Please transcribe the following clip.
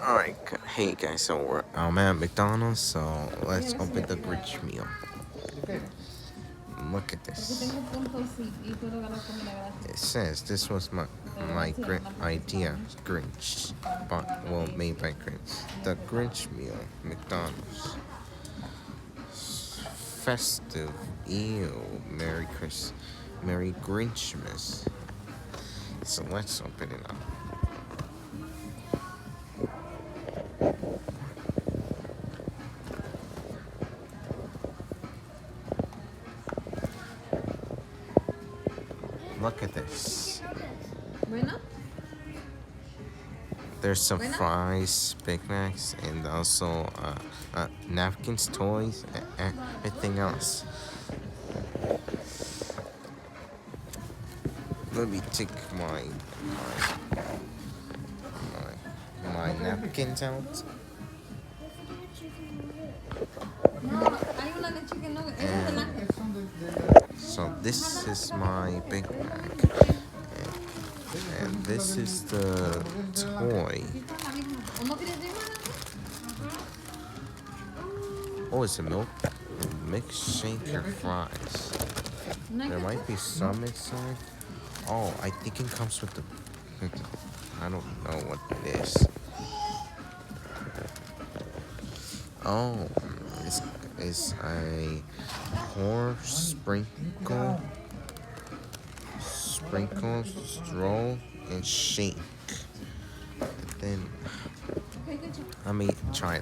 Alright, hey guys, so I'm at McDonald's, so let's open the Grinch meal. Look at this. It says this was my idea, Grinch, made by Grinch. The Grinch meal, McDonald's. Festive, ew, Merry Grinchmas. So let's open it up. Look at this. Bueno. There's some fries, Big Macs, and also napkins, toys, and everything else. Let me take my napkins out. No, hay una leche que no. Ese es el ángel. So this is my Big Mac, and this is the toy. Oh, it's a milkshake fries. There might be some inside. Oh, I think it comes with the. I don't know what it is. Oh, it's a horse sprinkle, stroll, and shake. And then let me try that.